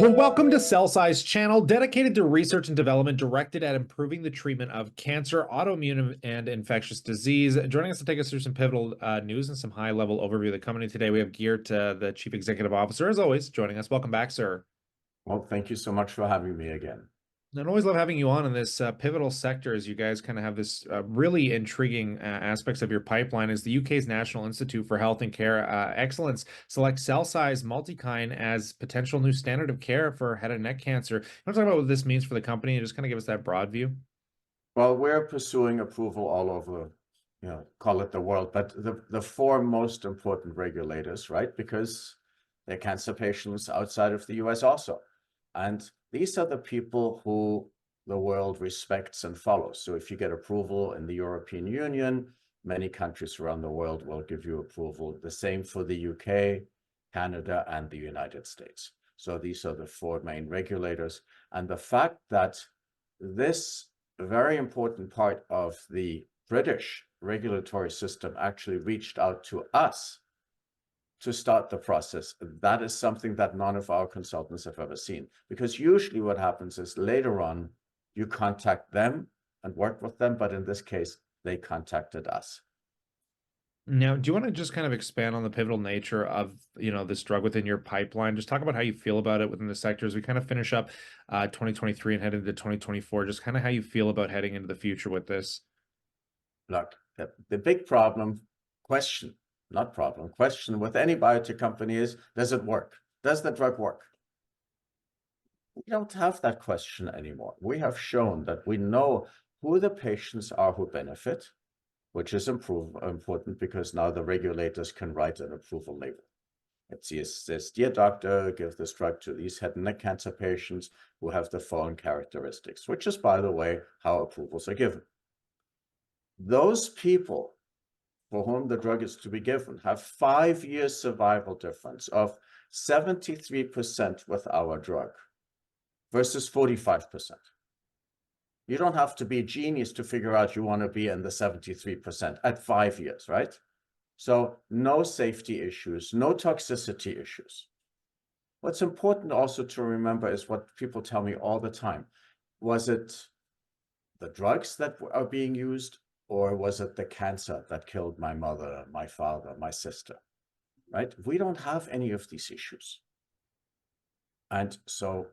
Well, welcome to CEL-SCI's channel, dedicated to research and development directed at improving the treatment of cancer, autoimmune, and infectious disease. Joining us to take us through some pivotal news and some high-level overview of the company today, we have Geert, the Chief Executive Officer, as always, joining us. Welcome back, sir. Well, thank you so much for having me again. And I always love having you on in this pivotal sector as you guys kind of have this really intriguing aspects of your pipeline as the UK's National Institute for Health and Care Excellence selects CEL-SCI's multi-kine as potential new standard of care for head and neck cancer. You want to talk about what this means for the company and just kind of give us that broad view? Well, we're pursuing approval all over, call it the world, but the four most important regulators, right? Because they're cancer patients outside of the US also. And these are the people who the world respects and follows. So if you get approval in the European Union, many countries around the world will give you approval. The same for the UK, Canada, and the United States. So these are the four main regulators. And the fact that this very important part of the British regulatory system actually reached out to us to start the process, that is something that none of our consultants have ever seen. Because usually what happens is later on, you contact them and work with them, but in this case, they contacted us. Now, do you want to just kind of expand on the pivotal nature of, this drug within your pipeline? Just talk about how you feel about it within the sector as we kind of finish up 2023 and head into 2024, just kind of how you feel about heading into the future with this. Look, the big question with any biotech company is, does it work? Does the drug work? We don't have that question anymore. We have shown that we know who the patients are who benefit, which is important because now the regulators can write an approval label. It says, dear doctor, give this drug to these head and neck cancer patients who have the following characteristics, which is, by the way, how approvals are given. Those people for whom the drug is to be given have 5 years survival difference of 73% with our drug versus 45%. You don't have to be a genius to figure out you want to be in the 73% at 5 years, right? So no safety issues, no toxicity issues. What's important also to remember is what people tell me all the time. Was it the drugs that are being used, or was it the cancer that killed my mother, my father, my sister, right? We don't have any of these issues. And so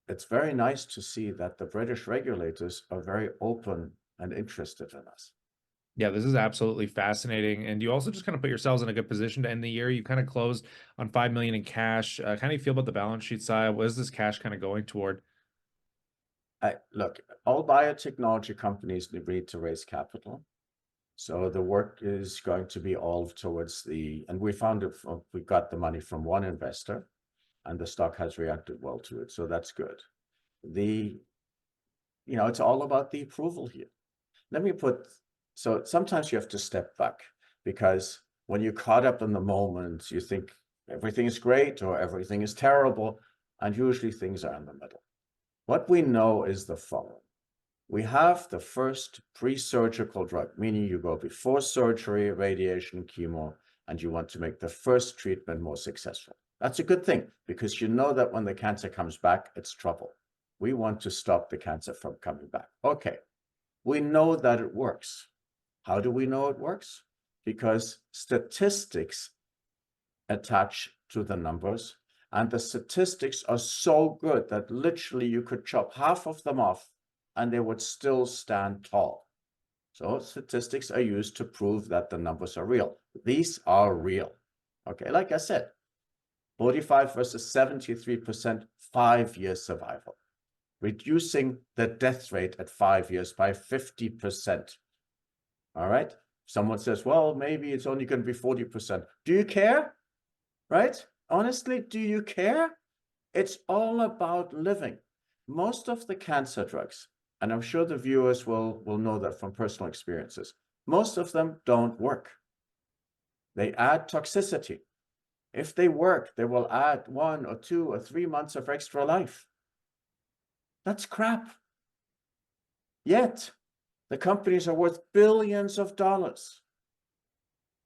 it's very nice to see that the British regulators are very open and interested in us. Yeah, this is absolutely fascinating. And you also just kind of put yourselves in a good position to end the year. You kind of closed on 5 million in cash. How do you feel about the balance sheet side? What is this cash kind of going toward? Look, all biotechnology companies need to raise capital. So the work is going to be all towards and we got the money from one investor, and the stock has reacted well to it. So that's good. It's all about the approval here. So sometimes you have to step back, because when you're caught up in the moment, you think everything is great or everything is terrible, and usually things are in the middle. What we know is the following. We have the first pre-surgical drug, meaning you go before surgery, radiation, chemo, and you want to make the first treatment more successful. That's a good thing, because you know that when the cancer comes back, it's trouble. We want to stop the cancer from coming back. Okay, we know that it works. How do we know it works? Because statistics attach to the numbers, and the statistics are so good that literally you could chop half of them off and they would still stand tall. So statistics are used to prove that the numbers are real. These are real. Okay, like I said, 45 versus 73%, 5-year survival, reducing the death rate at 5 years by 50%. All right. Someone says, well, maybe it's only going to be 40%. Do you care? Right? Honestly, do you care? It's all about living. Most of the cancer drugs, and I'm sure the viewers will know that from personal experiences, most of them don't work. They add toxicity. If they work, they will add 1 or 2 or 3 months of extra life. That's crap. Yet, the companies are worth billions of dollars.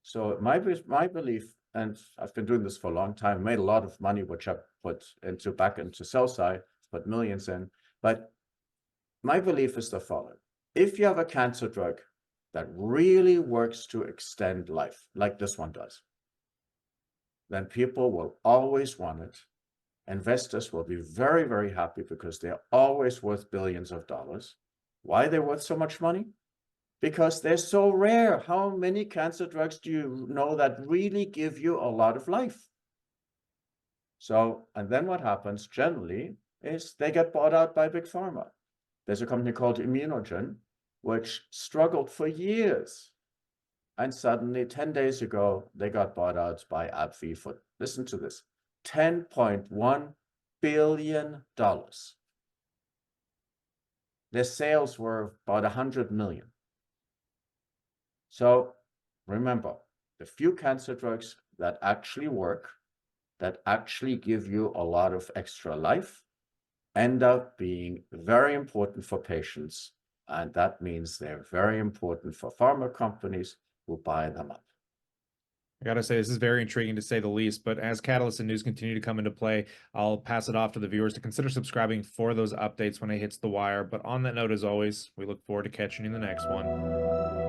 So my belief and I've been doing this for a long time, made a lot of money, which I put back into CEL-SCI, put millions in. But my belief is the following: if you have a cancer drug that really works to extend life, like this one does, then people will always want it. Investors will be very, very happy because they're always worth billions of dollars. Why are they worth so much money? Because they're so rare. How many cancer drugs do you know that really give you a lot of life? So, and then what happens generally is they get bought out by big pharma. There's a company called Immunogen, which struggled for years. And suddenly, 10 days ago, they got bought out by AbbVie for, listen to this, $10.1 billion. Their sales were about 100 million. So remember, the few cancer drugs that actually work, that actually give you a lot of extra life, end up being very important for patients. And that means they're very important for pharma companies who buy them up. I gotta say, this is very intriguing to say the least. But as catalysts and news continue to come into play, I'll pass it off to the viewers to consider subscribing for those updates when it hits the wire. But on that note, as always, we look forward to catching you in the next one.